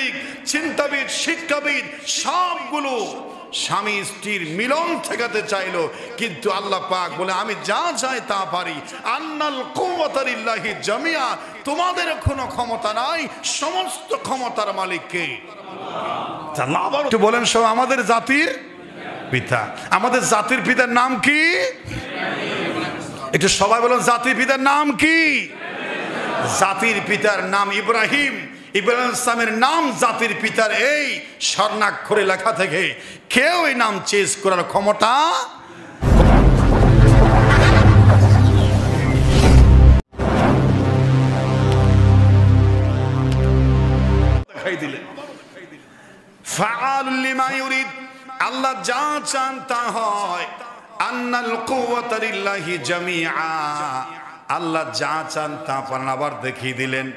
দার্শনিক, চিন্তাবিদ, শিক্ষাবিদ সবগুলো স্বামী স্ত্রীর মিলন ঠেকাতে চাইলো, কিন্তু আল্লাহ পাক বলে আমি যা চাই তা পারি। আন্নাল কুওয়াতা লিল্লাহি জামিআ, তোমাদের কোনো ক্ষমতা নাই, সমস্ত ক্ষমতার মালিক কে? আল্লাহ। আবার একটু বলেন সব, আমাদের জাতির পিতা, আমাদের জাতির পিতার নাম কি? একটু সবাই বলেন জাতির পিতার নাম কি? জাতির পিতার নাম ইব্রাহিম। ইব্রাহিম ইসলামের নাম জাতির পিতার এই স্বর্ণাক্ষরে লেখা থেকে কেউ এই নাম চেঞ্জ করার ক্ষমতা দেখাই দিলেন। ফাআলুল লিমা ইউরিদ, আল্লাহ যা চান তা হয়। আন্নাল কুওয়াতা লিল্লাহি জামিআ, আল্লাহ যা চান তা পারেন। আবার দেখিয়ে দিলেন,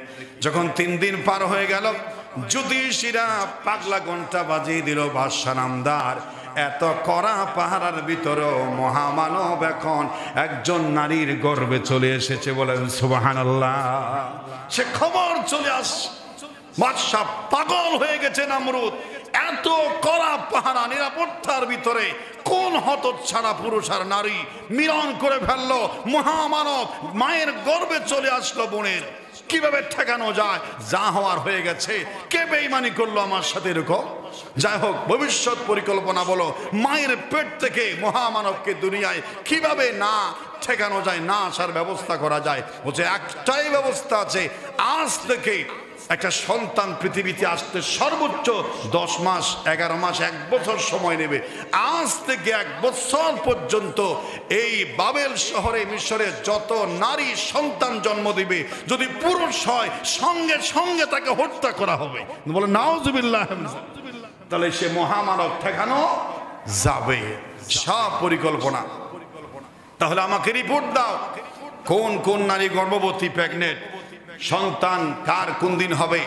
যখন 3 দিন পার হয়ে গেল, জ্যোতিষীরা পাগলা ঘন্টা বাজিয়ে দিল। বাদশা নামদার এত কড়া পাহারার ভিতরেও মহামানব এখন একজন নারীর গর্ভে চলে এসেছে। বলেন সুবহানাল্লাহ। সে খবর চলে আসছে, বাদশা পাগল হয়ে গেছে নমরুদ। এত কড়া পাহারা নিরাপত্তার ভিতরে কোন হতচ্ছাড়া পুরুষ আর নারী মিলন করে ফেললো? মহামানব মায়ের গর্ভে চলে আসলো বোনের, কিভাবে ঠেকানো যায়? যা হওয়ার হয়ে গেছে। কে বেঈমানি করলো আমার সাথে এরকম? যাই হোক, ভবিষ্যৎ পরিকল্পনা বলো, মায়ের পেট থেকে মহামানবকে দুনিয়ায় কিভাবে না ঠেকানো যায়, না আসার ব্যবস্থা করা যায়। বলছে একটাই ব্যবস্থা আছে, আজ থেকে একটা সন্তান পৃথিবীতে আসতে সর্বোচ্চ 10 মাস, 11 মাস, 1 বছর সময় নেবে। আজ থেকে 1 বছর পর্যন্ত এই বাবেল শহরে, মিশরে যত নারী সন্তান জন্ম দিবে, যদি পুরুষ হয় সঙ্গে সঙ্গে তাকে হত্যা করা হবে। বলে নাউজুবিল্লাহ। তাহলে সে মহামানব ঠেকানো যাবে। সব পরিকল্পনা। তাহলে আমাকে রিপোর্ট দাও, কোন কোন নারী গর্ভবতী, প্রেগনেন্ট, সন্তান কার কোন দিন হবে।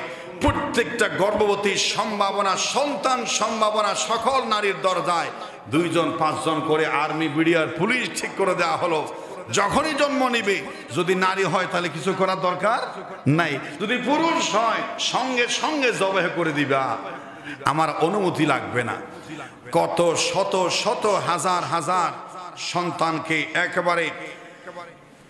প্রত্যেকটা গর্ভবতীর সম্ভাবনা, সন্তান সম্ভাবনা সকল নারীর দরজায় 2 জন 5 জন করে আর্মি, বিডিআর, পুলিশ ঠিক করে দেওয়া হলো। যখনই জন্ম নিবে, যদি নারী হয় তাহলে কিছু করার দরকার নাই, যদি পুরুষ হয় সঙ্গে সঙ্গে জবাই করে দিবা, আমার অনুমতি লাগবে না। কত শত শত হাজার হাজার সন্তানকে একেবারে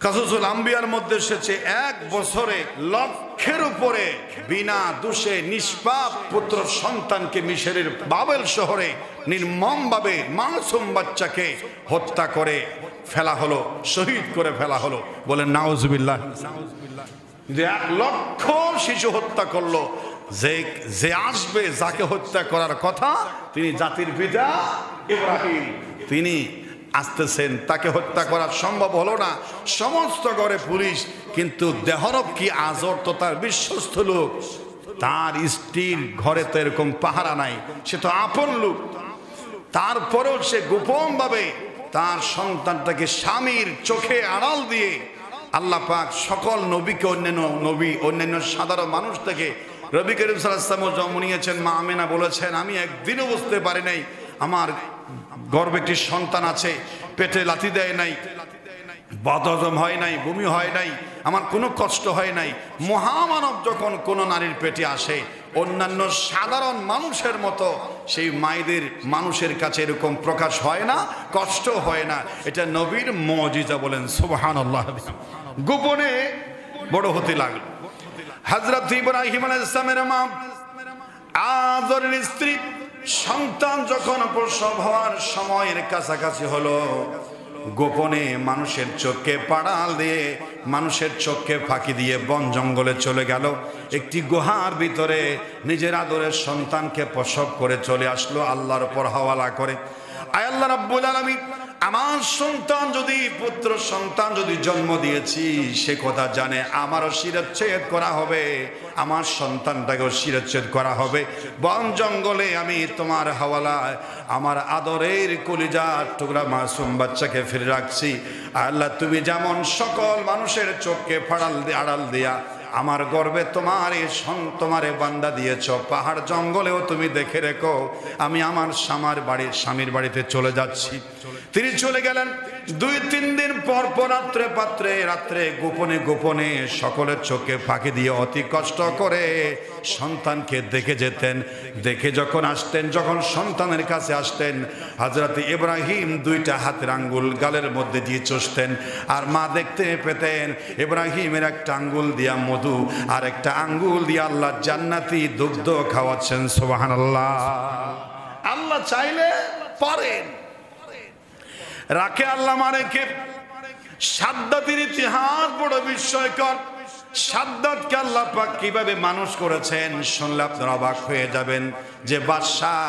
কাসসুল আম্বিয়ার মধ্যে এসেছে, 1 বছরে লক্ষের উপরে বিনা দোষে নিষ্পাপ পুত্র সন্তানকে মিশরের বাবেল শহরে নির্মমভাবে মাসুম বাচ্চাকে হত্যা করে ফেলা হলো, শহীদ করে ফেলা হলো। বলেন নাউজুবিল্লাহ। 1 লক্ষ শিশু হত্যা করলো। যে আসবে, যাকে হত্যা করার কথা, তিনি জাতির পিতা ইব্রাহিম, তিনি আসতেছেন, তাকে হত্যা করা সম্ভব হলো না। সমস্ত ঘরে পুলিশ, কিন্তু দেহরক্ষী আজর তো তার বিশ্বস্ত লোক, তার স্ত্রীর ঘরে তো এরকম পাহারা নাই, সে তো আপন লোক। তারপরেও সে গোপন ভাবে তার সন্তানটাকে স্বামীর চোখে আড়াল দিয়ে, আল্লাহ পাক সকল নবীকে, অন্যান্য নবী, অন্যান্য সাধারণ মানুষ থেকে নবী করিম সাল্লাল্লাহু আলাইহি ওয়াসাল্লাম জন্ম নিয়েছেন। মা আমেনা বলেছেন, আমি একদিনও বুঝতে পারি নাই আমার গর্ভে একটি সন্তান আছে, পেটে লাথি দেয় নাই, বদহজম হয় নাই, বমি হয় নাই, আমার কোনো কষ্ট হয় নাই। মহামানব যখন কোনো নারীর পেটে আসে, অন্যান্য সাধারণ মানুষের মতো সেই মায়েদের মানুষের কাছে এরকম প্রকাশ হয় না, কষ্ট হয় না। এটা নবীর মুজিজা। বলেন সুবহানাল্লাহ। গোপনে বড় হতে লাগলো। হযরত ইব্রাহিম আলাইহিস সালামের মা আযরের স্ত্রী সন্তান যখন প্রসব হওয়ার সময়ের কাছাকাছি হলো, গোপনে মানুষের চোখকে পাড়াল দিয়ে, মানুষের চোখকে ফাঁকি দিয়ে বন জঙ্গলে চলে গেল। একটি গুহার ভিতরে নিজের আদরের সন্তানকে প্রসব করে চলে আসলো, আল্লাহর উপর হাওয়ালা করে। আয় আল্লাহ রাব্বুল আলামিন, আমার সন্তান যদি, পুত্র সন্তান যদি জন্ম দিয়েছি, সে কথা জানে আমারও শিরচ্ছেদ করা হবে, আমার সন্তানটাকেও শিরচ্ছেদ করা হবে। বন জঙ্গলে আমি তোমার হাওয়ালায় আমার আদরের কলিজার টুকরা মাসুম বাচ্চাকে ফিরে রাখছি। আল্লাহ, তুমি যেমন সকল মানুষের চোখকে আড়াল দিয়া আমার গর্বে তোমারে বান্দা দিয়েছ, পাহাড় জঙ্গলেও তুমি দেখে রেখো, আমি আমার স্বামীর বাড়িতে চলে যাচ্ছি। তিনি চলে গেলেন। 2-3 দিন পর রাত্রে গোপনে গোপনে সকলের চোখে ফাঁকি দিয়ে অতি কষ্ট করে সন্তানকে দেখে যেতেন। দেখে যখন আসতেন, যখন সন্তানের কাছে আসতেন, হযরত ইব্রাহিম 2টা হাতের আঙ্গুল গালের মধ্যে দিয়ে চষতেন। আর মা দেখতে পেতেন ইব্রাহিমের একটা আঙ্গুল দিয়া মধু আর একটা আঙ্গুল দিয়ে আল্লাহ জান্নাতি দুগ্ধ খাওয়াচ্ছেন। সুবহানাল্লাহ। আল্লাহ চাইলে পারেন, রাখে আল্লাহ মারেকে। সাদ্দাতের ইতিহাস বড় বিস্ময়কর। সাদ্দাতকে আল্লাহ পাক কিভাবে মানুষ করেছেন শুনলে আপনারা অবাক হয়ে যাবেন। যে বাদশাহ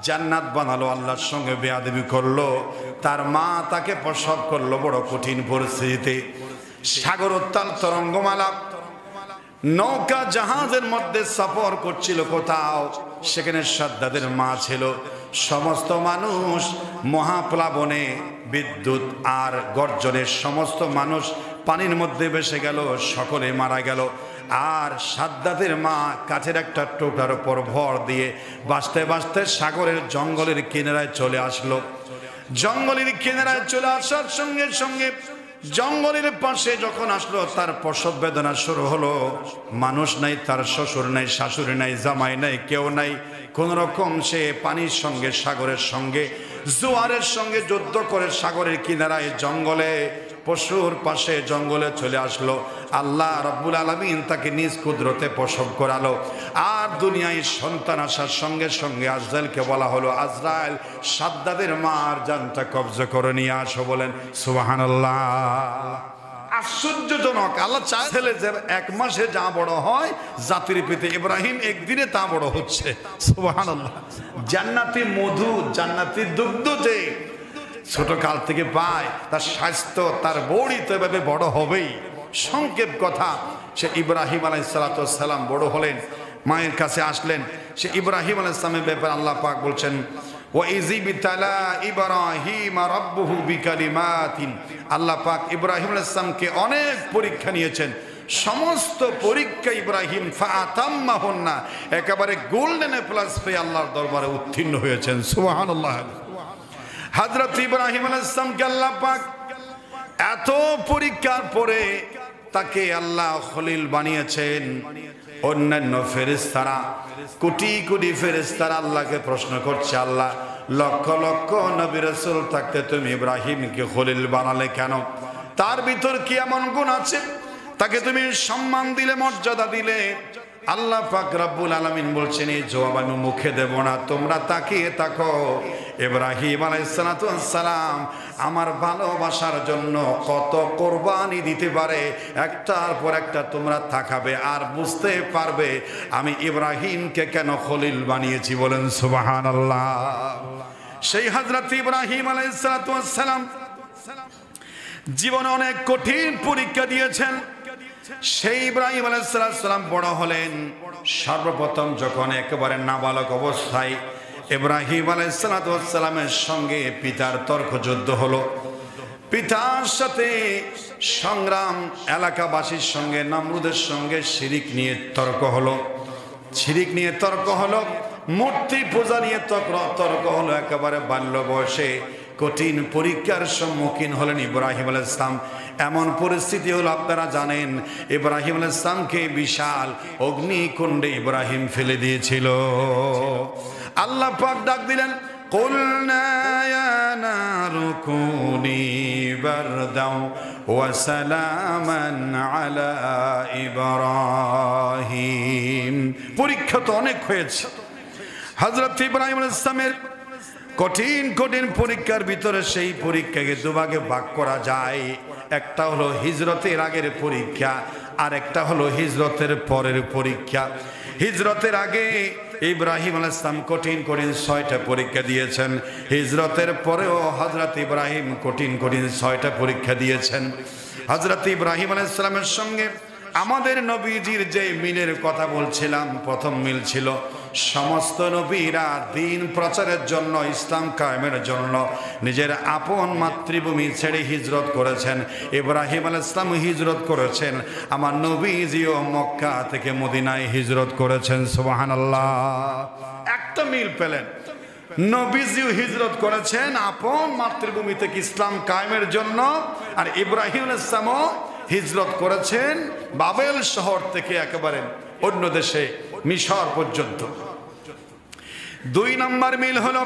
জান্নাত বানালো, আল্লাহর সঙ্গে বেয়াদবি করলো, তার মা তাকে প্রসব করলো বড় কঠিন পরিস্থিতিতে। সাগর উত্তাল তরঙ্গমালা, নৌকা জাহাজের মধ্যে সফর করছিল কোথাও, সেখানে সাদ্দাতের মা ছিল। সমস্ত মানুষ মহাপ্লাবনে, বিদ্যুৎ আর গর্জনে সমস্ত মানুষ পানির মধ্যে ভেসে গেল, সকলে মারা গেল। আর সাদ্দাতের মা কাঠের একটা টুকরার উপর ভর দিয়ে বাঁচতে বাঁচতে সাগরের জঙ্গলের কিনারায় চলে আসলো। জঙ্গলের কিনারায় চলে আসার সঙ্গে সঙ্গে জঙ্গলের পাশে যখন আসলো, তার প্রসব বেদনা শুরু হলো। মানুষ নাই, তার শ্বশুর নাই, শাশুড়ি নাই, জামাই নাই, কেউ নাই। কোন রকম সে পানির সঙ্গে, সাগরের সঙ্গে, জোয়ারের সঙ্গে যুদ্ধ করে সাগরের কিনারায় জঙ্গলে, পশুর পাশে জঙ্গলে চলে আসলো। আল্লাহ রাব্বুল আলামিন তাকে নিজ কুদরতে প্রসব করালো। আর দুনিয়ায় সন্তান আসার সঙ্গে সঙ্গে আজরাইলকে বলা হলো, আজরাইল সাদ্দাতের মার জানটা কবজা করে নিয়ে আসো। বলেন সুবহানাল্লাহ। আশ্চর্যজনক। আল্লাহ চায় ছেলে যে 1 মাসে যা বড় হয়, জাতির পিতা ইব্রাহিম একদিনে তা বড় হচ্ছে। সুবহানাল্লাহ। জান্নাতি মধু, জান্নাতি দুগ্ধ যে ছোট কাল থেকে পায়, তার স্বাস্থ্য, তার বড়ি তো এভাবে বড় হবেই। সংক্ষেপ কথা, সে ইব্রাহিম আলাইহিস সালাম বড় হলেন, মায়ের কাছে আসলেন। সে ইব্রাহিম আলাইহিস সালামের ব্যাপারে আল্লাহ পাক বলছেন, ওয়াইজিবতালা ইব্রাহিম রাব্বুহু বিকালিমাতিন। আল্লাহ পাক ইব্রাহিম আলাইহিস সালামকে অনেক পরীক্ষা নিয়েছেন। সমস্ত পরীক্ষা ইব্রাহিম ফাতাম্মাহুন্না, একেবারে গোল্ডেন প্লাস পেয়ে আল্লাহর দরবারে উত্তীর্ণ হয়েছেন। সুবহানাল্লাহ। হযরত ইব্রাহিম আলাইহিস সালামকে আল্লাহ পাক এত পরীক্ষার পরে তাকে আল্লাহ খলিল বানিয়েছেন। অন্যান্য ফেরেশতারা, কোটি কোটি ফেরেশতারা আল্লাহকে প্রশ্ন করছে, আল্লাহ লক্ষ লক্ষ নবী রাসূল থাকতে তুমি ইব্রাহিমকে খলিল বানালে কেন? তার ভিতর কি এমন গুণ আছে তাকে তুমি সম্মান দিলে, মর্যাদা দিলে? আল্লাহ পাক রব্বুল আলামিন বলছেন, এই জবাব আমি মুখে দেব না, তোমরা তাকিয়ে থাকো। ইব্রাহিম আলাইহিস সালাম আমার ভালোবাসার জন্য কত কোরবানি দিতে পারে, একটার পর একটা তোমরা তাকাবে আর বুঝতে পারবে আমি ইব্রাহিমকে কেন খলিল বানিয়েছি। বলেন সুবহানাল্লাহ। সেই হযরত ইব্রাহিম আলাইহিস সালাম জীবনে অনেক কঠিন পরীক্ষা দিয়েছেন। সেই ইব্রাহিম আলাইহিস সালাম বড় হলেন। সর্বপ্রথম যখন একেবারে নাবালক অবস্থায় ইব্রাহিম আলাইহিস সালামের সঙ্গে পিতার তর্ক যুদ্ধ হলো। পিতার সাথে সংগ্রাম, এলাকাবাসীর সঙ্গে, নমরুদের সঙ্গে শিরিক নিয়ে তর্ক হলো। শিরিক নিয়ে তর্ক হলো, মূর্তি পূজা নিয়ে তর্ক হলো। একেবারে বাল্য বয়সে কঠিন পরীক্ষার সম্মুখীন হলেন ইব্রাহিম আলাইহিস সালাম। এমন পরিস্থিতি হলো, আপনারা জানেন ইব্রাহিম আলাইহিস সালামকে বিশাল অগ্নিকুণ্ডে ইব্রাহিম ফেলে দিয়েছিল। আল্লাহ পাক ডাক দিলেন, কুলনা ইয়া নারু কুনি বারদাও ওয়া সালামান আলা ইব্রাহিম। পরীক্ষা তো অনেক হয়েছে। হযরত ইব্রাহিম আলাইহিস সালামের কঠিন কঠিন পরীক্ষার ভিতরে সেই পরীক্ষাকে দুভাগে ভাগ করা যায়। একটা হলো হিজরতের আগের পরীক্ষা, আর একটা হলো হিজরতের পরের পরীক্ষা। হিজরতের আগে ইব্রাহিম আলাইহিস সালাম কঠিন কঠিন 6টা পরীক্ষা দিয়েছেন। হিজরতের পরেও হযরত ইব্রাহিম কঠিন কঠিন 6টা পরীক্ষা দিয়েছেন। হযরত ইব্রাহিম আলাইহিস সালামের সঙ্গে আমাদের নবীজির যে মিলের কথা বলছিলাম, প্রথম মিল ছিল সমস্ত নবীরা দ্বীন প্রচারের জন্য, ইসলাম কায়েমের জন্য নিজের আপন মাতৃভূমি ছেড়ে হিজরত করেছেন। ইব্রাহিম আলাইহিস সালাম হিজরত করেছেন, আমার নবীজিও মক্কা থেকে মদিনায় হিজরত করেছেন। সুবহানাল্লাহ। একটা মিল পেলেন, নবীজিও হিজরত করেছেন আপন মাতৃভূমি থেকে ইসলাম কায়েমের জন্য, আর ইব্রাহিম আলাইহিস সালামও হিজরত করেছেন বাবেল শহর থেকে একেবারে অন্য দেশে মিশর পর্যন্ত। দুই নম্বর মিল হলো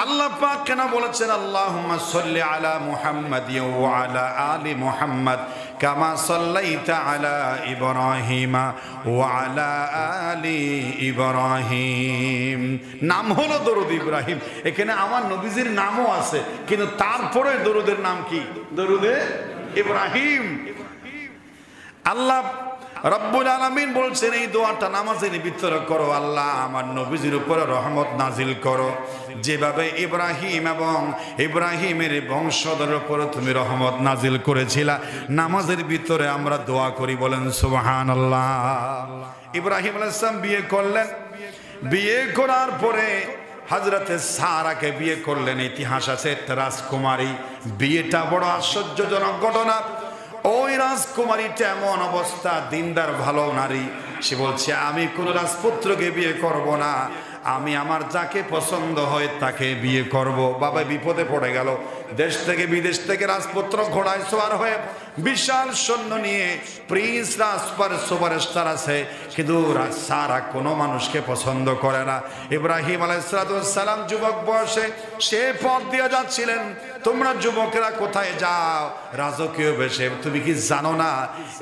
আল্লাহ পাক কেন বলেছেন আল্লাহুম্মা সাল্লি আলা মুহাম্মাদ ওয়া আলা আলি মুহাম্মাদ কামা সাল্লাইতা আলা ইব্রাহিম ওয়া আলা আলি ইব্রাহিম। নাম হলো দরুদ ইব্রাহিম, এখানে আমার নবীজির নামও আছে, কিন্তু তারপরে দরুদের নাম কি? দরুদে ইব্রাহিম। আল্লাহ রব্বুল আলামিন বলছেন এই দোয়াটা নামাজের ভিতরে করো, আল্লাহ আমার নবীজির উপরে রহমত নাজিল করো, যেভাবে ইব্রাহিম এবং ইব্রাহিমের বংশধরের উপরে তুমি রহমত নাজিল করেছিলা। নামাজের ভিতরে আমরা দোয়া করি, বলেন সুবহানাল্লাহ। ইব্রাহিম আলাইহিস সালাম বিয়ে করলেন, বিয়ে করার পরে হযরতে সারাকে বিয়ে করলেন। ইতিহাস আছে রাজকুমারী, বিয়েটা বড় আশ্চর্যজনক ঘটনা। ওই রাজকুমারীটা এমন অবস্থা, দিনদার ভালো নারী, সে বলছে আমি কোন রাজপুত্রকে বিয়ে করব না, আমি আমার যাকে পছন্দ হয় তাকে বিয়ে করব। বাবা বিপদে পড়ে গেল, দেশ থেকে বিদেশ থেকে রাজপুত্র ঘোড়ায় সওয়ার হয়ে বিশাল সৈন্য নিয়ে প্রিন্স সুপারস্টার আছে, কিন্তু সারা কোনো মানুষকে পছন্দ করে না। ইব্রাহিম আলাইহিস সালাম যুবক বয়সে সে পথ দিয়ে যাচ্ছিলেন। তোমরা যুবকেরা কোথায় যাও? রাজকীয় বেশে। তুমি কি জানো না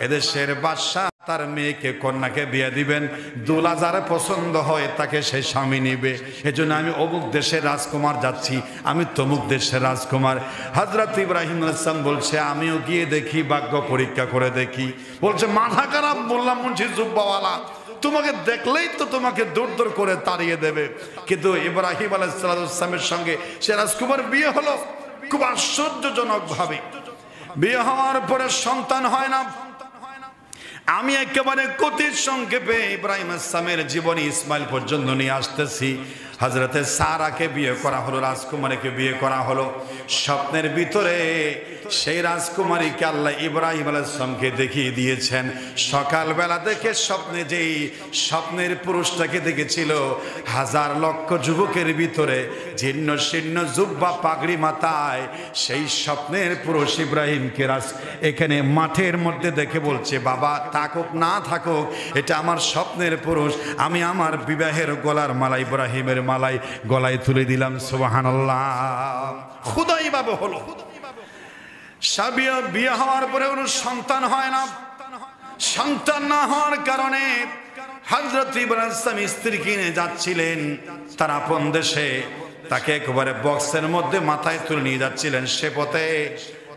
এদেশের বাদশা তার মেয়েকে কন্যাকে বিয়ে দিবেন, দুলা যারা পছন্দ হয় তাকে সে স্বামী নিবে। এজন্য আমি অমুক দেশের রাজকুমার যাচ্ছি, আমি তমুক দেশের রাজকুমার। হযরত ইব্রাহিম আলাইহিস সালাম বলছে আমিও গিয়ে দেখি, ভাগ্য পরীক্ষা করে দেখি। বলছে মাথা খারাপ? বললাম মুন্সি জুব্বাওয়ালা, তোমাকে দেখলেই তো তোমাকে দূর দূর করে তাড়িয়ে দেবে। কিন্তু ইব্রাহিম আলাইহিস সালামের সঙ্গে সে রাজকুমার বিয়ে হলো খুব আশ্চর্যজনক ভাবে। বিয়ে হওয়ার পরে সন্তান হয় না। আমি একেবারে অতি সংক্ষেপে ইব্রাহিম আসসালামের জীবনী ইসমাইল পর্যন্ত নিয়ে আসতেছি। হযরতে সারাকে বিয়ে করা হলো, রাজকুমারীকে বিয়ে করা হলো। স্বপ্নের ভিতরে সেই রাজকুমারীকে আল্লাহ ইব্রাহিম আলাইহিস সালামকে দেখিয়ে দিয়েছেন। সকালবেলা দেখে স্বপ্নে যেই স্বপ্নের পুরুষটাকে দেখেছিল, হাজার লক্ষ যুবকের ভিতরে জীর্ণ শীর্ণ জুব্বা পাগড়ি মাথায়, সেই স্বপ্নের পুরুষ ইব্রাহিমকে এখানে মাঠের মধ্যে দেখে বলছে বাবা থাকুক না থাকুক, এটা আমার স্বপ্নের পুরুষ, আমি আমার বিবাহের গলার মালা ইব্রাহিমের মালাই গলায় তুলে দিলাম। সুবহানাল্লাহ। খুদাই ভাবে হলো। সাবিয়া বিয়ে হওয়ার পরে ওর সন্তান হয় না। সন্তান না হওয়ার কারণে হযরত ইব্রাহিম স্ত্রীকে নিয়ে যাচ্ছিলেন তার আপন দেশে, তাকে একেবারে বক্সের মধ্যে মাথায় তুলে নিয়ে যাচ্ছিলেন। সে পথে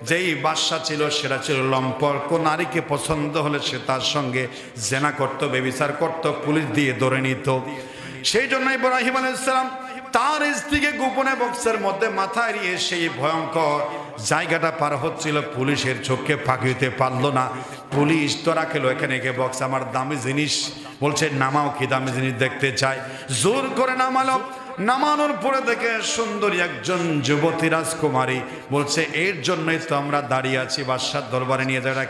যেই বাদশা ছিল সেটা ছিল লম্পট। নারীকে পছন্দ হলে সে তার সঙ্গে জেনা করত, ব্যভিচার করত, পুলিশ দিয়ে ধরে নিত। সেই জন্য ইব্রাহিম আলাইহিস সালাম তার স্ত্রীকে গোপনে বক্সের মধ্যে মাথায় নিয়ে সেই ভয়ঙ্কর জায়গাটা পার হচ্ছিল। পুলিশের চোখকে ফাঁকি দিতে পারলো না। পুলিশ তোরা খেলো এখানে কে বক্স, আমার দামি জিনিস, বলছে নামাও, কি দামি জিনিস দেখতে চাই। জোর করে নামালো। নামানোর পরে দেখে সুন্দরী একজন যুবতী রাজকুমারী। বলছে এর জন্যই তো আমরা দাঁড়িয়ে আছি বাদশার দরবারে নিয়ে যাওয়া।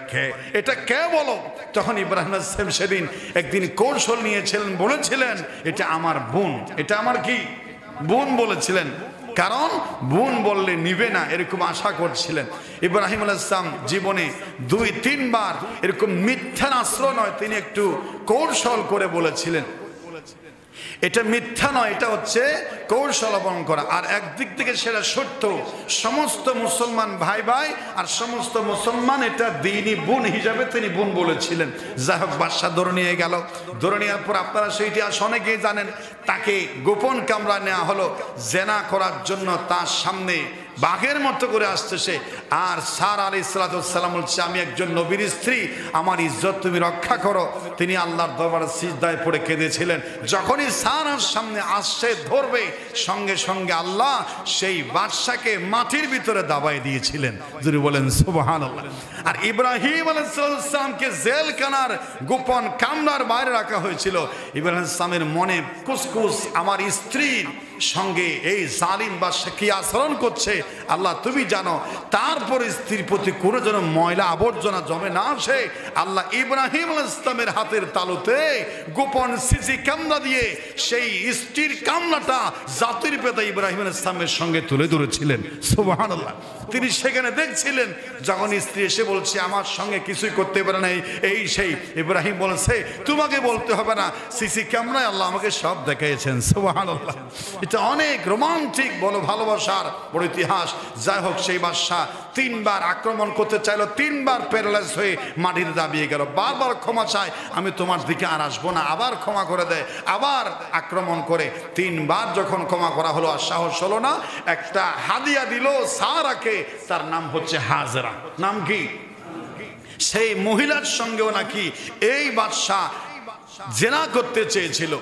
এটা কে বলো? তখন ইব্রাহিম আলাইহিস সালাম সেদিন একদিন কৌশল নিয়েছিলেন, বলেছিলেন এটা আমার বোন, এটা আমার কি বোন বলেছিলেন, কারণ বোন বললে নিবে না এরকম আশা করছিলেন। ইব্রাহিম আলাইহিস সালাম জীবনে 2-3 বার এরকম মিথ্যার আশ্রয় নয়, তিনি একটু কৌশল করে বলেছিলেন। এটা মিথ্যা নয়, এটা হচ্ছে কৌশল অবলম্বন করা। আর একদিক থেকে সেটা সত্য, সমস্ত মুসলমান ভাই ভাই আর সমস্ত মুসলমান এটা দ্বীনি বোন হিসাবে তিনি বোন বলেছিলেন। যাই হোক, বাদশা ধরে নিয়ে গেল। ধরে নেওয়ার পর আপনারা সেইটি আস অনেকেই জানেন, তাকে গোপন কামরা নেওয়া হলো জেনা করার জন্য। তার সামনে বাঘের মতো করে আসতেছে। আর সারা আলাইহিস সালাম বলছে, আমি একজন নবীর স্ত্রী, আমার ইজ্জত তুমি রক্ষা করো। তিনি আল্লাহর দরবারে সিজদায় পড়ে কেঁদেছিলেন। যখনই সারার সামনে আসছে ধরবে, সঙ্গে সঙ্গে আল্লাহ সেই বাদশাকে মাটির ভিতরে দাবাই দিয়েছিলেন। যদি বলেন সুবহানাল্লাহ। আর ইব্রাহিম আলাইহিস সালামকে জেলখানার গোপন কামরার বাইরে রাখা হয়েছিল। ইব্রাহিম আলাইহিস সালামের মনে কুসকুস, আমার স্ত্রীর সঙ্গে এই জালিম বাদশা কি আচরণ করছে আল্লাহ তুমি জানো। তারপর স্ত্রীর প্রতি কোনো যেন ময়লা আবর্জনা জমে না আসে, আল্লাহ ইব্রাহিম আলাইহিস সালামের হাতের তালুতে গোপন সিসি ক্যামেরা দিয়ে সেই স্ত্রীর কামনাটা জাতির পিতা ইব্রাহিম আলাইহিস সালামের সঙ্গে তুলে ধরেছিলেন। সুবহানাল্লাহ। তিনি সেখানে দেখছিলেন, যখন স্ত্রী এসে বলছে আমার সঙ্গে কিছুই করতে পারে না, এই সেই, ইব্রাহিম বলেছে তোমাকে বলতে হবে না, সিসি ক্যামেরায় আল্লাহ আমাকে সব দেখিয়েছেন। সুবহানাল্লাহ। এটা অনেক রোমান্টিক বলো ভালোবাসার বড় ইতিহাস। যাই হোক, সেই বাদশা 3 বার আক্রমণ করতে চাইলো, 3 বার প্যারালাইজ হয়ে মাটিতে দাবিয়ে গেল। বারবার ক্ষমা চায়, আমি তোমার দিকে আর আসবো না, আবার ক্ষমা করে দেয়, আবার আক্রমণ করে। 3 বার যখন ক্ষমা করা হলো আর সাহস হলো না, একটা হাদিয়া দিল সারাকে, তার নাম হচ্ছে হাজরা। নাম কি? সেই মহিলার সঙ্গেও নাকি এই বাদশা জেনা করতে চেয়েছিল।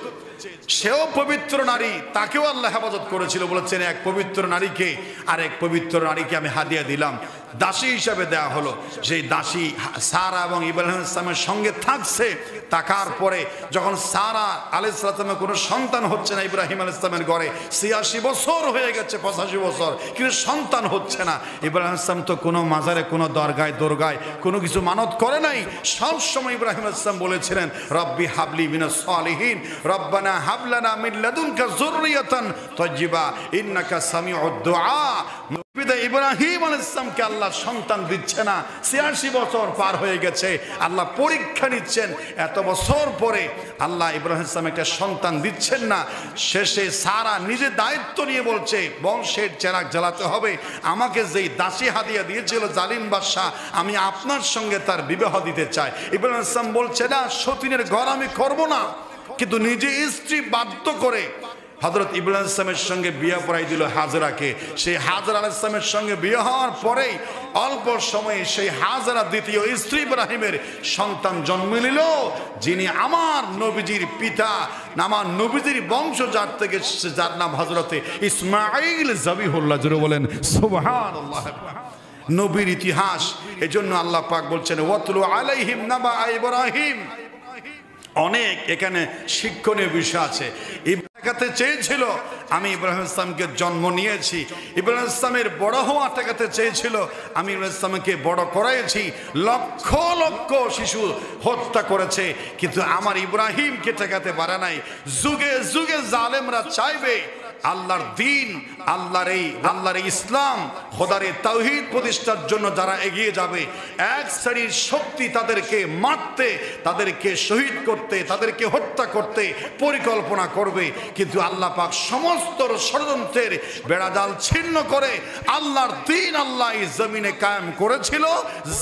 সেও পবিত্র নারী, তাকেও আল্লাহ হেফাজত করেছিল। বলেছেন এক পবিত্র নারীকে আর এক পবিত্র নারীকে আমি হাদিয়া দিলাম, দাসী হিসাবে দেয়া হলো। সেই দাসী সারা এবং ইব্রাহিম ইসলামের সঙ্গে থাকছে। থাকার পরে যখন সারা আলাইহিস সালামের কোনো সন্তান হচ্ছে না, ইব্রাহিম আলাইহিস সালামের ঘরে ৮৬ বছর হয়ে গেছে, ৮৫ বছর, কিন্তু সন্তান হচ্ছে না। ইব্রাহিম ইসলাম তো কোনো মাজারে, কোনো দরগায় কোনো কিছু মানত করে নাই। সব সময় ইব্রাহিম ইসলাম বলেছিলেন, রব্বি হাবলি মিনাস সালিহিন, রব্বানা হাবলানা মিন লাদুনকা যুররিয়াতান তাইয়্যিবা ইন্নাকা সামিউদ দুআ। ইব্রাহিম আলাইহিস সালামকে আল্লাহ সন্তান দিচ্ছে না, ৮৬ বছর পার হয়ে গেছে, আল্লাহ পরীক্ষা নিচ্ছেন। এত বছর পরে আল্লাহ ইব্রাহিম ইসলাম একটা সন্তান দিচ্ছেন না। শেষে সারা নিজে দায়িত্ব নিয়ে বলছে, বংশের চেরাগ জ্বালাতে হবে। আমাকে যেই দাসী হাদিয়া দিয়েছিল জালিম বাদশা, আমি আপনার সঙ্গে তার বিবাহ দিতে চাই। ইব্রাহিম ইসলাম বলছে, না, সতীনের ঘর আমি করব না। কিন্তু নিজে স্ত্রী বাধ্য করে হযরত ইব্রাহিম ইসলামের সঙ্গে বিয়ে পড়াই দিল হাজরাকে। সেই হাজরা আলাইহিস সালামের সঙ্গে বিয়ে হওয়ার পরেই অল্প সময়ে সেই হাজরা দ্বিতীয় স্ত্রী ইব্রাহিমের সন্তান জন্ম নিল, যিনি আমার নবীজির পিতা, আমার নবীজির বংশজাত থেকে, যার নাম হযরতে ইসমাঈল জবিহুল্লাহ। জোরে বলেন সুবহানাল্লাহ। নবীর ইতিহাস। এজন্য আল্লাহ পাক বলছেন, ওয়াতলু আলাইহিম নাবা ইব্রাহিম। অনেক এখানে শিক্ষণীয় বিষয় আছে। দেখাতে চেয়েছিল আমি ইব্রাহিম ইসলামকে জন্ম নিয়েছি, ইব্রাহিম ইসলামের বড় হওয়া ঠেকাতে চেয়েছিল, আমি ইব্রাহিম ইসলামকে বড় করাইছি। লক্ষ লক্ষ শিশু হত্যা করেছে, কিন্তু আমার ইব্রাহিমকে ঠেকাতে পারে নাই। যুগে যুগে জালেমরা চাইবে আল্লাহর দিন, আল্লাহর ইসলাম, খোদার তাওহীদ প্রতিষ্ঠার জন্য যারা এগিয়ে যাবে, এক শ্রেণীর শক্তি তাদেরকে মারতে, তাদেরকে শহীদ করতে, তাদেরকে হত্যা করতে পরিকল্পনা করবে। কিন্তু আল্লাহ পাক সমস্ত ষড়যন্ত্রের বেড়াজাল ছিন্ন করে আল্লাহর দিন আল্লাহ এই জমিনে কায়েম করেছিল।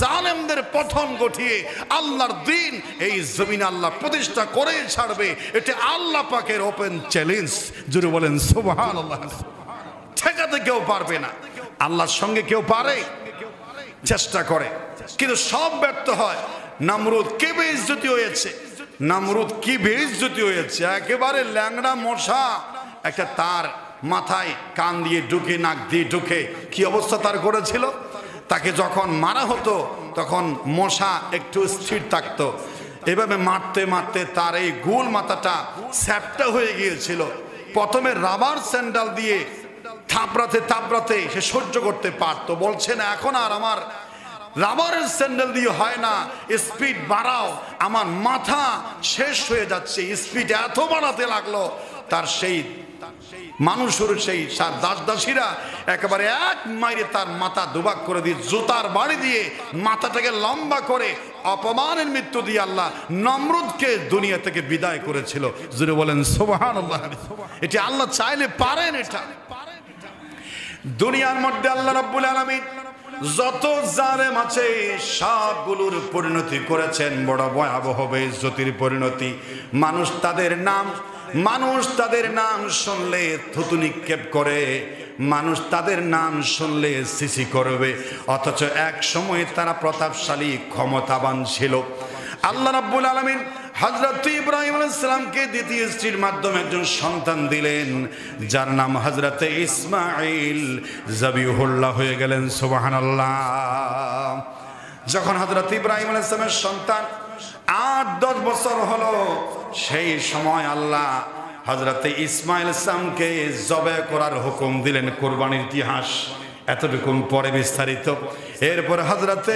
জালেমদের পতন ঘটিয়ে আল্লাহর দিন এই জমিনে আল্লাহ প্রতিষ্ঠা করে ছাড়বে। এটা আল্লাহ পাকের ওপেন চ্যালেঞ্জ। জোরে বলেন সুবহানাল্লাহ। ঠেকাতে কেউ পারবে না, আল্লাহর সঙ্গে কেউ পারে, চেষ্টা করে, কিন্তু সব ব্যর্থ হয়। নমরুদ কি বেইজ্জতি হয়েছে, নমরুদ কি বেইজ্জতি হয়েছে। একেবারে ল্যাংড়া মশা, একটা তার মাথায় কান দিয়ে ঢুকে, নাক দিয়ে ঢুকে, কি অবস্থা তার করেছিল। তাকে যখন মারা হতো তখন মশা একটু স্থির থাকতো। এভাবে মারতে মারতে তার এই গোল মাথাটা স্যাপটা হয়ে গিয়েছিল। প্রথমে রাবার স্যান্ডেল দিয়ে থাপড়াতে সে সহ্য করতে পারতো। বলছে না, এখন আর আমার রাবারের স্যান্ডেল দিয়ে হয় না, স্পিড বাড়াও, আমার মাথা শেষ হয়ে যাচ্ছে। স্পিড এত বাড়াতে লাগলো, তার সেই মানুষের সেই দাসীরা একেবারে এক মাইরে তার মাথা দুভাগ করে দিয়ে, জুতার বাড়ি দিয়ে মাথাটাকে লম্বা করে অপমানের মৃত্যু দিয়ে আল্লাহ নমরুদকে দুনিয়া থেকে বিদায় করেছিল। জোরে বলেন সুবহানাল্লাহ। এটি আল্লাহ চাইলে পারেন। এটা দুনিয়ার মধ্যে আল্লাহ রাব্বুল আলামিন যত জালেম আছে সবগুলোর পরিণতি করেছেন বড় ভয়াবহ বেইজ্জতির পরিণতি। মানুষ তাদের নাম শুনলে থুতু নিক্ষেপ করে, মানুষ তাদের নাম শুনলে সিসি করবে, অথচ এক সময় তারা প্রতাপশালী ক্ষমতাবান ছিল। আল্লাহ রাব্বুল আলামিন হযরত ইব্রাহিম আলাইহিস সালামকে দ্বিতীয় স্ত্রীর মাধ্যমে একজন সন্তান দিলেন, যার নাম হযরত ইসমাঈল যাবিহুল্লাহ হয়ে গেলেন। সুবহানাল্লাহ। যখন হযরত ইব্রাহিম আলাইহিস সালামের সন্তান 8-10 বছর হলো, সেই সময় আল্লাহ হযরত ইসমাঈল সালামকে জবে করার হুকুম দিলেন। কুরবানির ইতিহাস এতটুকুন পরে বিস্তারিত। এরপর হযরতে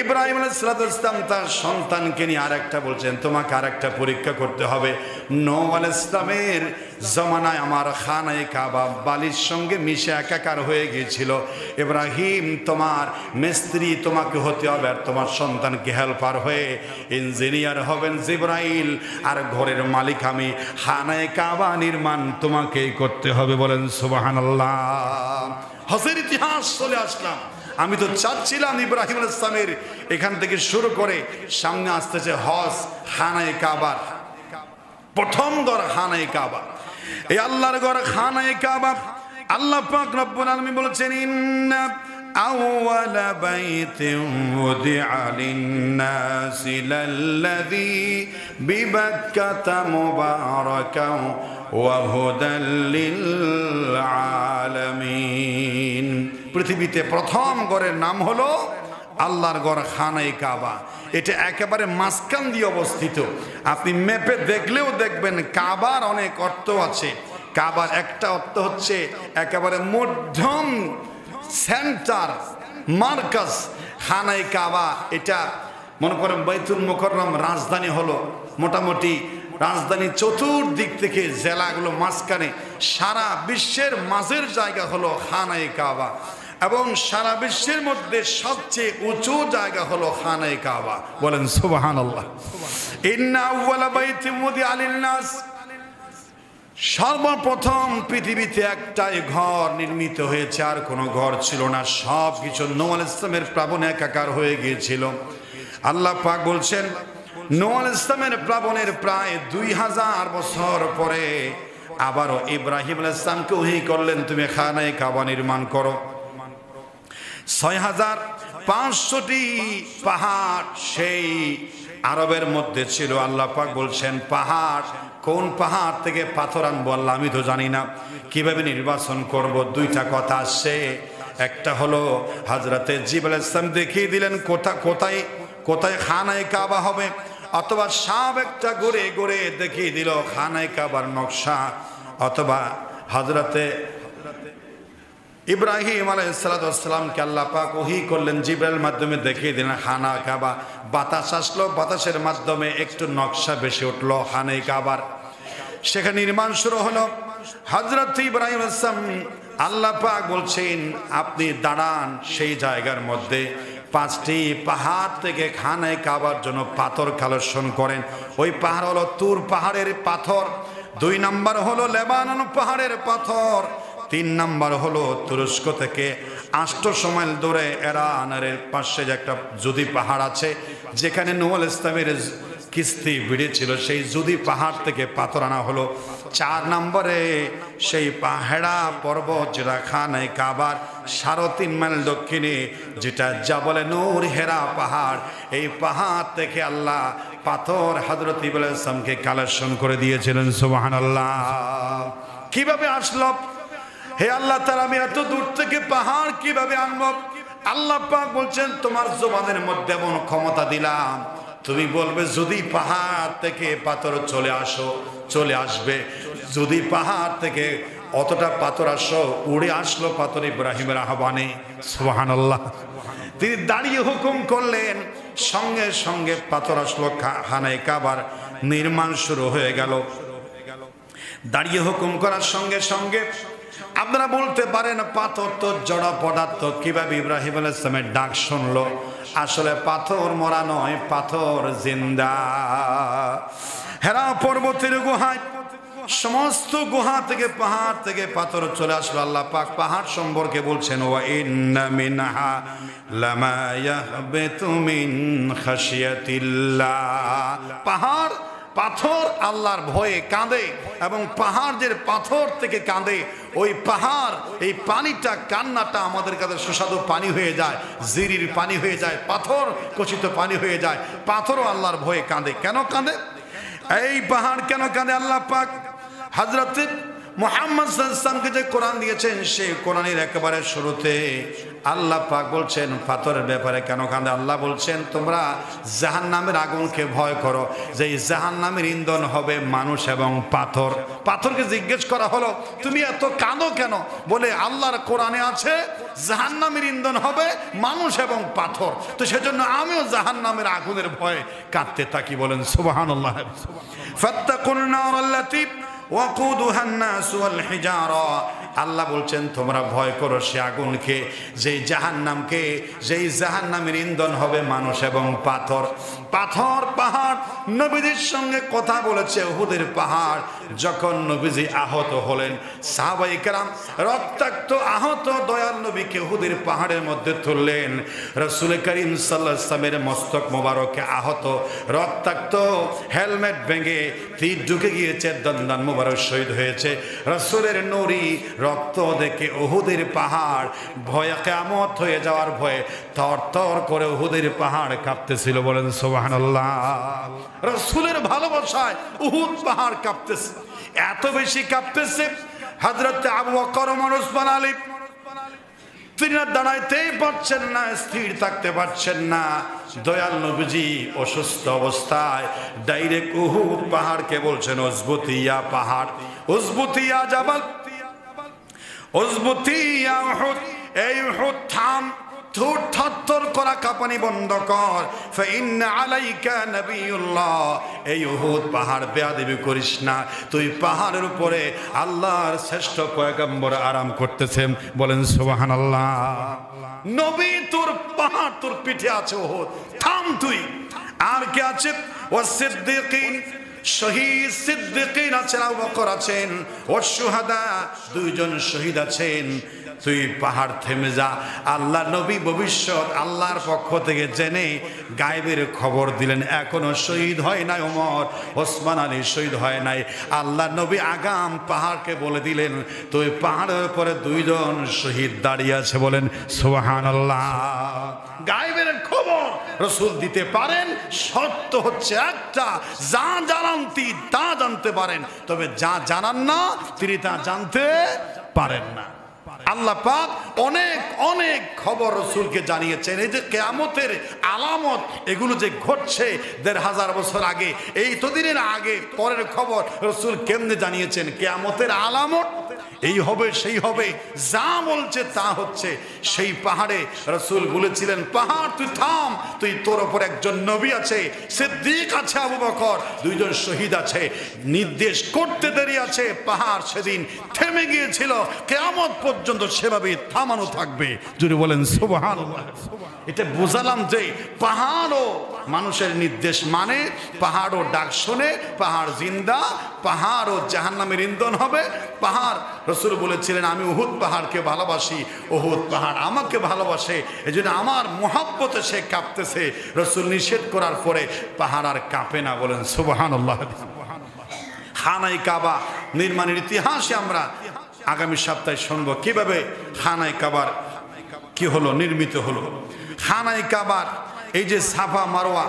ইব্রাহিম আলাইহিস সালাম তার সন্তানকে নিয়ে আরেকটা বলছেন, তোমাকে আরেকটা পরীক্ষা করতে হবে। নূহ আলাইহিস সালামের জমানায় আমার খানায়ে কাবা বালির সঙ্গে মিশে একাকার হয়ে গিয়েছিল। ইব্রাহিম, তোমার মিস্ত্রি তোমাকে হতে হবে, আর তোমার সন্তানকে হেল্পার হয়ে ইঞ্জিনিয়ার হবেন জিবরাইল, আর ঘরের মালিক আমি। খানায়ে কাবা নির্মাণ তোমাকেই করতে হবে। বলেন সুবহানাল্লাহ। হজের ইতিহাস চলে আসলাম। আমি তো চাচ্ছিলাম ইব্রাহিম আলাইহিস সালামের এখান থেকে শুরু করে সামনে আসতেছে হজ, খানায়ে কাবার প্রথম ঘর খানায়ে কাবা, এই আল্লাহর ঘর খানায়ে কাবা। আল্লাহ পাক রব্বুল আলামিন বলেছেন, ইন্না আউওয়ালা বাইতিন উদিআ লিন-নাসি লাল্লাযী বিবাক্কাতা মুবারাকান ওয়া হুদাল লিল আলামিন। পৃথিবীতে প্রথম ঘরের নাম হলো আল্লাহর ঘর খানায়ে কাবা। এটা একেবারে মাঝখান দিয়ে অবস্থিত। আপনি ম্যাপে দেখলেও দেখবেন কাবার অনেক অর্থ আছে। কাবার একটা অর্থ হচ্ছে একেবারে মধ্যম সেন্টার, মার্কাজ। খানায়ে কাবা এটা মনে করেন বাইতুল মুকাররম রাজধানী হলো, মোটামুটি রাজধানী চতুর্দিক থেকে জেলাগুলো মাঝখানে, সারা বিশ্বের মাঝের জায়গা হলো খানায়ে কাবা, এবং সারা বিশ্বের মধ্যে সবচেয়ে উঁচু জায়গা হলো খানায়ে কাবা। বলেন সুবহানাল্লাহ। ইন্না আউওয়ালা বাইতিন উদিআ লিন-নাস, সর্বপ্রথম পৃথিবীতে একটাই ঘর নির্মিত হয়েছে, আর কোনো ঘর ছিল না। সব কিছু নূহ আলাইহিস সালামের প্লাবনে একাকার হয়ে গিয়েছিল। আল্লাহ পাক বলছেন, নূহ আলাইহিস সালামের প্লাবনের প্রায় 2000 বছর পরে আবারও ইব্রাহিম আলাইহিস সালামকে ওহী করলেন, তুমি খানায়ে কাবা নির্মাণ করো। 6500টি পাহাড় সেই আরবের মধ্যে ছিল। আল্লাহ পাক বলছেন, পাহাড় কোন পাহাড় থেকে পাথর আনবো আল্লাহ আমি তো জানি না, কিভাবে নির্বাচন করব। দুইটা কথা আসছে। একটা হলো হযরতে জিবরাইল আলাইহিস সালাম দেখিয়ে দিলেন কোথায় খানায়ে কাবা হবে, অথবা সাপ একটা ঘুরে ঘুরে দেখিয়ে দিল খানায়ে কাবার নকশা, অথবা হযরতে ইব্রাহিম আলাইহিস সালামকে আল্লাহ পাক ওহী করলেন, জিবরাইলের মাধ্যমে দেখিয়ে দিলেন খানায়ে কাবা। বাতাস আসলো, বাতাসের মাধ্যমে একটু নকশা বেশি উঠলো খানায়ে কাবার, সেখানে নির্মাণ শুরু হলো। হযরত ইব্রাহিম আলাইহিস সালাম, আল্লাহ পাক বলছেন আপনি দাঁড়ান সেই জায়গার মধ্যে, 5টি পাহাড় থেকে খানায়ে কাবার জন্য পাথর কালেকশন করেন। ওই পাহাড় হলো তুর পাহাড়ের পাথর, 2 নম্বর হলো লেবানন পাহাড়ের পাথর, 3 নম্বর হলো তুরস্ক থেকে 800 মাইল দূরে ইরানের পাশে যে একটা জুদি পাহাড় আছে, যেখানে নূহ আলাইহিস সালামের কিস্তি ভিড়েছিল, সেই জুদি পাহাড় থেকে পাথর আনা হলো। 4 নম্বরে সেই পাহাড়া পর্বত, যেটা খানায়ে কাবার 3.5 মাইল দক্ষিণে, যেটা জাবলে নূর হেরা পাহাড়, এই পাহাড় থেকে আল্লাহ পাথর হযরত ইব্রাহিম আলাইহিস সালামকে কালেকশন করে দিয়েছিলেন। সুবহানাল্লাহ। কিভাবে আসলো? হে আল্লাহ তাআলা, আমি এত দূর থেকে পাহাড় কিভাবে আনবো? আল্লাহ পাক বলছেন, তোমার জবানের মধ্যে এমন ক্ষমতা দিলাম, তুমি বলবে যদি পাহাড় থেকে পাথর চলে আসবে। যদি পাহাড় থেকে অতটা পাথর উড়ে আসলো পাথর ইব্রাহিমের আহ্বানে। সুবহানাল্লাহ। তিনি দাঁড়িয়ে হুকুম করলেন, সঙ্গে সঙ্গে পাথর আসলো, খানায়ে কাবার নির্মাণ শুরু হয়ে গেল। দাঁড়িয়ে হুকুম করার সঙ্গে সঙ্গে আপনারা বলতে পারেন পাথর তো জড় পদার্থ, কিভাবে ইব্রাহিম আলাইহিস সালামের ডাক শুনলো? আসলে পাথর মরা নয়, পাথর জিন্দা। হেরা পর্বতের গুহায় সমস্ত গুহা থেকে পাহাড় থেকে পাথর চলে আসলো। আল্লাহ পাক পাহাড় সম্পর্কে বলছেন ওয়া ইন্না মিনহা লামা ইয়াহবিতু মিন খাশিয়াতিল্লাহ। পাহাড় পাথর আল্লাহর ভয়ে কাঁদে এবং পাহাড় যে পাথর থেকে কাঁদে, ওই পাহাড় এই পানিটা কান্নাটা আমাদের কাছে সুস্বাদু পানি হয়ে যায়, জিরির পানি হয়ে যায়, পাথর কচিত পানি হয়ে যায়। পাথরও আল্লাহর ভয়ে কাঁদে। কেন কাঁদে? এই পাহাড় কেন কাঁদে? আল্লাহ পাক হযরত মুহাম্মদ সাল্লাল্লাহু আলাইহি ওয়াসাল্লামকে যে কোরআন দিয়েছেন, সেই কোরআনের একেবারে শুরুতে আল্লাহ পাক বলছেন পাথরের ব্যাপারে কেন কাঁদে। আল্লাহ বলছেন তোমরা জাহান্নামের আগুনকে ভয় করো, যে এই জাহান্নামের ইন্ধন হবে মানুষ এবং পাথর। পাথরকে জিজ্ঞেস করা হলো তুমি এত কাঁদো কেন? বলে আল্লাহর কোরআনে আছে জাহান্নামের ইন্ধন হবে মানুষ এবং পাথর, তো সেজন্য আমিও জাহান্নামের আগুনের ভয়ে কাঁদতে থাকি। বলেন সুবহানাল্লাহ। ফাত্তাকুন নারাল্লাতী ওয়াকুদুহা আন-নাস ওয়াল হিজারা। আল্লাহ বলছেন তোমরা ভয় করো সে আগুনকে, যেই জাহান্নামকে, যেই জাহান্নামের ইন্ধন হবে মানুষ এবং পাথর। পাথর পাহাড় নবীজির সঙ্গে কথা বলেছে। উহুদের পাহাড় যখন নবীজি আহত হলেন, সাহাবায়ে কেরাম রক্তাক্ত আহত দয়াল নবীকে উহুদের পাহাড়ের মধ্যে তুললেন। রাসূল করিম সাল্লাল্লাহু আলাইহি ওয়াসাল্লামের মস্তক মোবারকে আহত, রক্তাক্ত, হেলমেট ভেঙে তীর ঢুকে গিয়েছে, দন্দান মোবারক শহীদ হয়েছে। রাসূলের নূরি রক্ত দেখে উহুদের পাহাড় ভয়ে, কিয়ামত হয়ে যাওয়ার ভয়ে থরথর করে উহুদের পাহাড় কাঁপতেছিল। বলেন সুবহানাল্লাহ। রাসূলের ভালোবাসায় উহুদ পাহাড় কাঁপতেছে, এত বেশি কাঁপতেছে হযরত আবু বকর ওমর ওসমান আলী তিনি দাঁড়াইতেই পারছেন না, স্থির থাকতে পারছেন না। দয়াল নবীজি অসুস্থ অবস্থায় ডাইরেক্ট উহুদ পাহাড়কে বলছেন উজবুতিয়া পাহাড়, উজবুতিয়া জাবাল, উজবুতিয়া উহুদ, এই উহুদ থাম, থরথর করা কাঁপানি বন্ধ কর। ফাইন্না আলাইকা নবিয়ুল্লাহ, এই উহুদ পাহাড় বেয়াদবি করিস না, তুই পাহাড়ের উপরে আল্লাহর শ্রেষ্ঠ পয়গম্বর আরাম করতেছেন। বলেন সুবহানাল্লাহ। নবী তোর পাহাড় তোর পিঠে আছে, উহুদ থাম তুই। আর কে আছে? ওয়াসিদ্দিকিন, শহীদ সিদ্দিকিন আছেন, আবু বকর আছেন, ওয়াসশুহাদা, দুইজন শহীদ আছেন। তুই পাহাড় থেমে যা। আল্লাহ নবী ভবিষ্যৎ আল্লাহর পক্ষ থেকে জেনে গায়েবের খবর দিলেন। এখনো শহীদ হয় নাই ওমর, ওসমান আলী শহীদ হয় নাই। আল্লাহ নবী আগাম পাহাড়কে বলে দিলেন তুই পাহাড়ের উপরে দুইজন শহীদ দাঁড়িয়ে আছে। বলেন সুবহানাল্লাহ। গায়েবের খবর রাসূল দিতে পারেন, শর্ত হচ্ছে একটা, যা জানান তিনি তা জানতে পারেন, তবে যা জানান না তিনি তা জানতে পারেন না। আল্লাহ পাক অনেক অনেক খবর রাসূলকে জানিয়েছেন। এই যে কিয়ামতের আলামত, এগুলো যে ঘটছে ১৫০০ বছর আগে, এই তো দিনের আগে পরের খবর রাসূল কেমনে জানিয়েছেন? কিয়ামতের আলামত এই হবে সেই হবে, যা বলছে তা হচ্ছে। সেই পাহাড়ে রাসূল বলেছিলেন পাহাড় তুই থাম, তুই তোর উপর একজন নবী আছে, সিদ্দিক আছে, আবু বকর, দুইজন শহীদ আছে। নির্দেশ করতে দেরি আছে, পাহাড় সেদিন থেমে গিয়েছিল, কিয়ামত পর্যন্ত সেভাবে থামানো থাকবে। যদি বলেন সুবহানাল্লাহ। এটা বোঝালাম যে পাহাড়ও মানুষের নির্দেশ মানে, পাহাড়ও ডাক শোনে, পাহাড় জিন্দা, পাহাড়ও জাহান্নামের ইন্ধন হবে। পাহাড় রাসূল বলেছিলেন আমি উহুদ পাহাড়কে ভালোবাসি, উহুদ পাহাড় আমাকে ভালোবাসে, এজন্য আমার মহব্বতে সে কাঁপতেছে। রাসূল নিষেধ করার পরে পাহাড় আর কাঁপে না। বলেন সুবহানাল্লাহ। খানায়ে কাবা নির্মাণের ইতিহাসে আমরা আগামী সপ্তাহে শুনবো কিভাবে খানায়ে কাবার কি হলো, নির্মিত হলো। খানায়ে কাবার এই যে সাফা মারওয়া,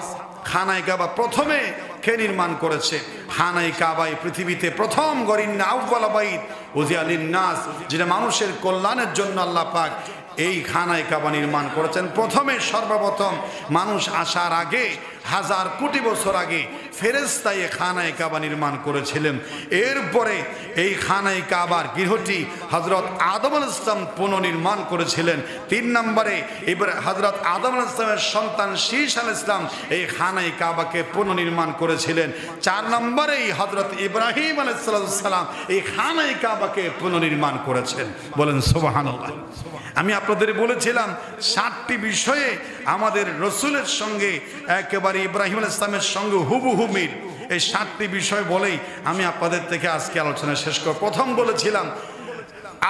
খানায়ে কাবা প্রথমে কে নির্মাণ করেছে? খানায়ে কাবা পৃথিবীতে প্রথম গরিন্না আউয়াল বাইত উযিয়া লিন-নাস, যেটা মানুষের কল্যাণের জন্য আল্লাহ পাক এই খানায়ে কাবা নির্মাণ করেছেন। প্রথমে সর্বপ্রথম মানুষ আসার আগে, হাজার কোটি বছর আগে ফেরেশতা এই খানায়ে কাবা নির্মাণ করেছিলেন। এরপরে এই খানায়ে কাবার গৃহটি হযরত আদম আলাইহিস সালাম পুনর্নির্মাণ করেছিলেন। ৩ নম্বরে এবার হযরত আদম আলাইহিস সালামের সন্তান শীস আলাইহিস সালাম এই খানায়ে কাবাকে পুনর্নির্মাণ করেছিলেন। ৪ নম্বরে হযরত ইব্রাহিম আলাইহিস সালাম এই খানায়ে কাবাকে পুনর্নির্মাণ করেছেন। বলেন সুবহানাল্লাহ। আমি আপনাদের বলেছিলাম ৭টি বিষয়ে আমাদের রাসূলের সঙ্গে একেবারে ইব্রাহিম আলাইহিস সালামের সঙ্গে হুবহু মিল। এই 7টি বিষয় বলেই আমি আপনাদের থেকে আজকে আলোচনা শেষ করব। প্রথম বলেছিলাম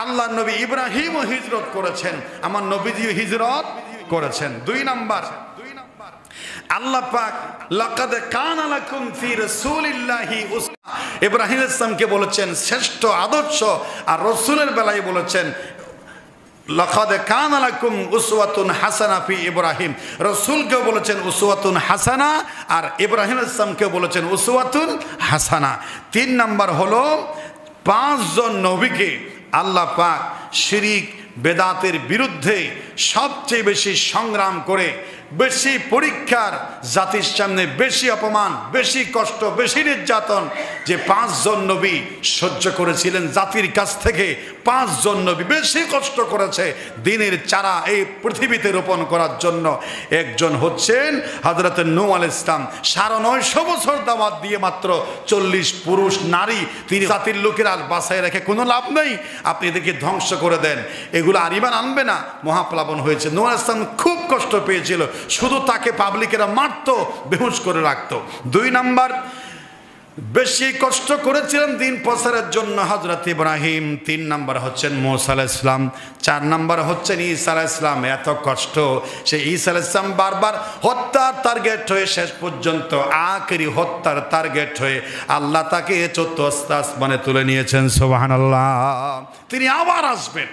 আল্লাহ নবী ইব্রাহিমও হিজরত করেছেন, আমার নবীজিও হিজরত করেছেন। 2 নাম্বার, আল্লাহ পাক লাকাদ কানা লাকুম ফি রাসূলিল্লাহি উসওয়া, ইব্রাহিম আলাইহিস সালামকে বলেছেন শ্রেষ্ঠ আদর্শ, আর রাসূলের বেলায় বলেছেন লাকাদ কানা লাকুম উসওয়াতুন হাসানা ফি ইব্রাহিম, রাসূলকে বলেছেন উসওয়াতুন হাসানা, আর ইব্রাহিম আলাইহিস সালামকে বলেছেন উসওয়াতুন হাসানা। 3 নাম্বার হলো 5 জন নবীকে আল্লাহ পাক শিরিক বেদাতের বিরুদ্ধে সবচেয়ে বেশি সংগ্রাম করে, বেশি পরীক্ষার, জাতির সামনে বেশি অপমান, বেশি কষ্ট, বেশি নির্যাতন যে 5 জন নবী সহ্য করেছিলেন জাতির কাছ থেকে, 5 জন নবী বেশি কষ্ট করেছে দ্বীনের চারা এই পৃথিবীতে রোপণ করার জন্য। একজন হচ্ছেন হযরত নূহ আলাইহিস সালাম, 950 বছর দাওয়াত দিয়ে মাত্র 40 পুরুষ নারী তিনি জাতির লোকেরা বাঁচায় রেখে কোনো লাভ নেই, আপনি এদেরকে ধ্বংস করে দেন, এগুলো আর ঈমান আনবে না, মহাপ্লাবন হয়েছে। নূহ আলাইহিস সালাম খুব কষ্ট পেয়েছিল, শুধু তাকে পাবলিকেরা মারতো, বেহুশ করে রাখতো। 2 নাম্বার, বেশি কষ্ট করেছিলেন দিন প্রচারের জন্য হযরত ইব্রাহিম। 3 নাম্বার হচ্ছেন মূসা আলাইহিস সালাম। 4 নাম্বার হচ্ছেন ঈসা আলাইহিস সালাম। এত কষ্ট, সে ঈসা আলাইহিস সালাম বারবার হত্যার টার্গেট হয়ে শেষ পর্যন্ত আখেরি হত্যার টার্গেট হয়ে আল্লাহ তাকে 4th আসমানে তুলে নিয়েছেন। সুবহানাল্লাহ। তিনি আবার আসবেন,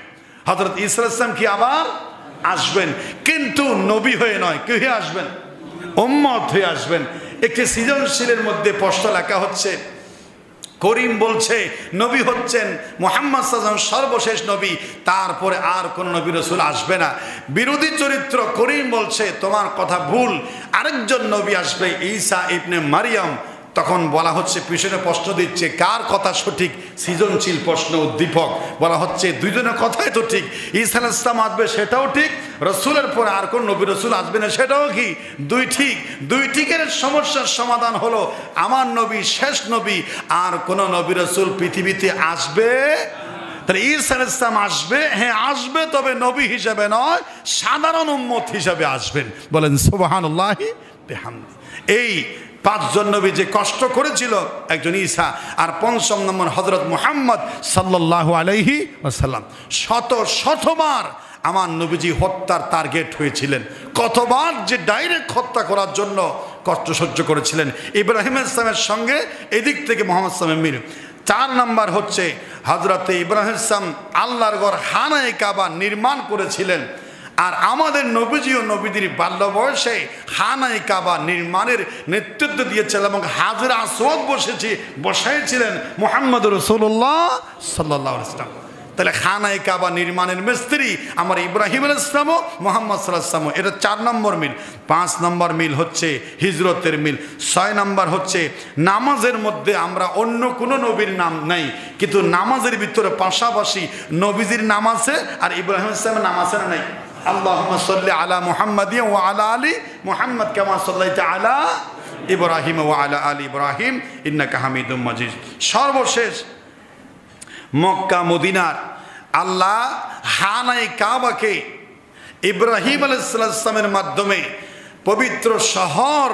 হযরত ঈসা আলাইহিস সালাম কি আবার আসবেন, কিন্তু নবী হয়ে নয়, কি হয়ে আসবেন? উম্মত হয়ে আসবেন। একটি সৃজনশীলের মধ্যে প্রশ্ন লেখা হচ্ছে, করিম বলছে নবী হচ্ছেন মুহাম্মদ সাল্লাল্লাহু আলাইহি ওয়াসাল্লাম সর্বশেষ নবী, তারপরে আর কোন নবী রাসূল আসবে না। বিরোধী চরিত্র করিম বলছে তোমার কথা ভুল, আরেকজন নবী আসবে ঈসা ইবনে মারিয়াম। তখন বলা হচ্ছে, পিছনে প্রশ্ন দিচ্ছে কার কথা সঠিক, সৃজনশীল প্রশ্ন, উদ্দীপক। বলা হচ্ছে দুইজনের কথাই তো ঠিক, ঈসা আলাইহিস সালাম আসবে সেটাও ঠিক, রসুলের পরে আর কোন নবী রসুল আসবে না সেটাও কি, 2 ঠিক। 2 ঠিকের সমস্যার সমাধান হলো আমার নবী শেষ নবী, আর কোন নবী রসুল পৃথিবীতে আসবে। তাহলে ঈসা আলাইহিস সালাম আসবে, হ্যাঁ আসবে, তবে নবী হিসেবে নয়, সাধারণ উম্মত হিসেবে আসবেন। বলেন সুবহানাল্লাহি বিহামদি। এই 5 জন নবী যে কষ্ট করেছিল, একজন ঈসা, আর 5ম নম্বর হযরত মুহাম্মদ সাল্লাল্লাহু আলাইহি ওয়াসাল্লাম। শতবার আমার নবীজি হত্যার টার্গেট হয়েছিলেন, কতবার যে ডাইরেক্ট হত্যা করার জন্য কষ্ট সহ্য করেছিলেন। ইব্রাহিম আলাইহিস সালামের সঙ্গে এদিক থেকে মুহাম্মদ সাল্লাল্লাহু আলাইহি ওয়াসাল্লাম মিল। 4 নাম্বার হচ্ছে হযরতে ইব্রাহিম আলাইহিস সালাম আল্লাহর ঘর খানায়ে কাবা নির্মাণ করেছিলেন, আর আমাদের নবীজিও নবীদের বাল্য বয়সে খানায়ে কাবা নির্মাণের নেতৃত্ব দিয়েছিলেন এবং হাজরে আসওয়াদ বসাইছিলেন মুহাম্মদুর রাসূলুল্লাহ সাল্লাল্লাহু আলাইহি ওয়াসাল্লাম। তাহলে খানায়ে কাবা নির্মাণের মিস্ত্রি আমার ইব্রাহিম আলাইহিস সালাম ও মুহাম্মদ সাল্লাল্লাহু আলাইহি ওয়াসাল্লাম। এটা 4 নম্বর মিল। 5 নম্বর মিল হচ্ছে হিজরতের মিল। 6 নম্বর হচ্ছে নামাজের মধ্যে আমরা অন্য কোনো নবীর নাম নাই, কিন্তু নামাজের ভিতরে পাশাপাশি নবীজির নাম আছে আর ইব্রাহিম আলাইহিস সালামের নাম আছে না নাই? আল্লাহুম্মা সাল্লি আলা মুহাম্মাদিন ওয়া আলা আলি মুহাম্মাদ কামা সাল্লাইতা আলা ইব্রাহিম ওয়া আলা আলি ইব্রাহিম ইন্নাকা হামিদুম মাজিদ। সর্বশেষ মক্কা মদিনার আল্লাহ খানায়ে কাবাকে ইব্রাহিম আলাইহিস সালামের মাধ্যমে পবিত্র শহর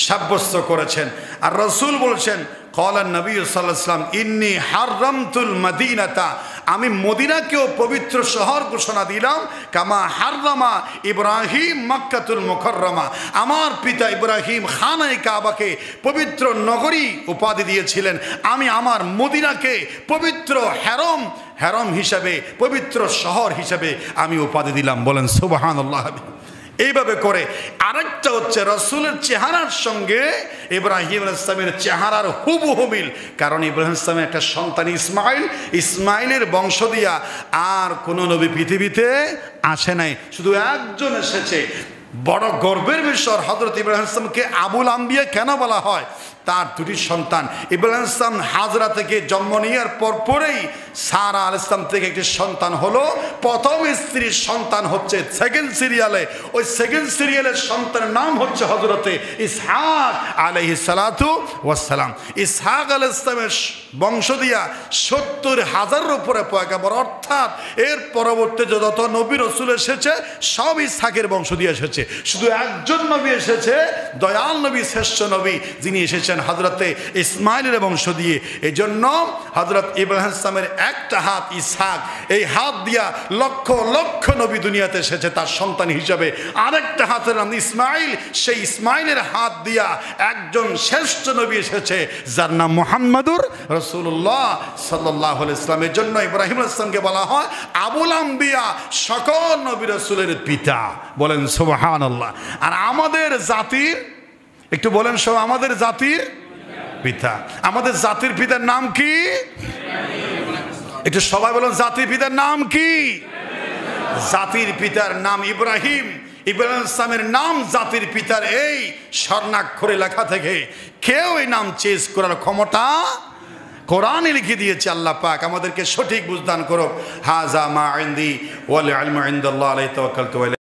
সাব্যস্ত করেছেন। আর রাসূল বলেছেন قال النبي صلى الله عليه وسلم إني حرمت المدينة, আমি মদিনাকেও পবিত্র শহর ঘোষণা দিলাম, কামা হাররামা ইব্রাহিম মক্কাতুল মুকাররমা, আমার পিতা ইব্রাহিম খানায়ে কাবাকে পবিত্র নগরী উপাধি দিয়েছিলেন, আমি আমার মদিনাকে পবিত্র হেরম হিসাবে, পবিত্র শহর হিসাবে আমি উপাধি দিলাম। বলেন সুবহানাল্লাহ। এইভাবে করে আরেকটা হচ্ছে রাসূলের চেহারার সঙ্গে ইব্রাহিম আলাইহিস সালামের চেহারার হুবহু মিল, কারণ ইব্রাহিম আলাইহিস সালামের একটা সন্তান ইসমাইলের বংশ দিয়া আর কোন নবী পৃথিবীতে আসে নাই, শুধু একজন এসেছে। বড় গর্বের বিষয়, হযরত ইব্রাহিম আলাইহিস সালামকে আবুল আম্বিয়া কেন বলা হয়? তার 2টি সন্তান, ইব্রাহিম আলাইহিস সালাম হাজরা থেকে জন্ম নেওয়ার পরেই সারা আলাইহিস সালাম থেকে একটি সন্তান হলো। প্রথম স্ত্রীর সন্তান হচ্ছে সেকেন্ড সিরিয়ালে, ওই সেকেন্ড সিরিয়ালের সন্তানের নাম হচ্ছে হযরতে ইসহাক আলাইহিস সালাতু ওয়াস সালাম। ইসহাক আলাইহিস সালামের বংশ দিয়া 70,000-এর উপরে পয়গাম্বর, অর্থাৎ এর পরবর্তী যত নবী রাসূল এসেছে সব ইসহাকের বংশ দিয়ে এসেছে। শুধু একজন নবী এসেছে, দয়াল নবী, শ্রেষ্ঠ নবী, যিনি এসেছেন এসেছেন হযরতে ইসমাইলের বংশ দিয়ে। এই জন্য হযরত ইব্রাহিম ইসলামের একটা হাত ইসহাক, এই হাত দিয়া লক্ষ লক্ষ নবী দুনিয়াতে এসেছে তার সন্তান হিসাবে। আরেকটা হাতের নাম ইসমাইল, সেই ইসমাইলের হাত দিয়া একজন শ্রেষ্ঠ নবী এসেছে যার নাম মুহাম্মাদুর রাসূলুল্লাহ সাল্লাল্লাহু আলাইহি ওয়াসাল্লাম। এর জন্য ইব্রাহিম আলাইহিস সালামকে বলা হয় আবুল আম্বিয়া, সকল নবী রাসূলের পিতা। বলেন সুবহানাল্লাহ। আর আমাদের জাতির, একটু বলেন সব, আমাদের জাতির পিতা, আমাদের জাতির পিতার নাম কি? একটু সবাই বলেন জাতির পিতার নাম কি? জাতির পিতার নাম ইব্রাহিম। ইব্রাহিম ইসলামের নাম জাতির পিতার এই স্বর্ণাক্ষরে লেখা থেকে কেউ এই নাম চেঞ্জ করার ক্ষমতা কোরআনে লিখে দিয়েছে আল্লাহ পাক। আমাদেরকে সঠিক বুঝদান করো। হাজা মা ইনদি ওয়াল ইলমু ইনদাল্লাহ আলাইহি তাওয়াক্কালতু।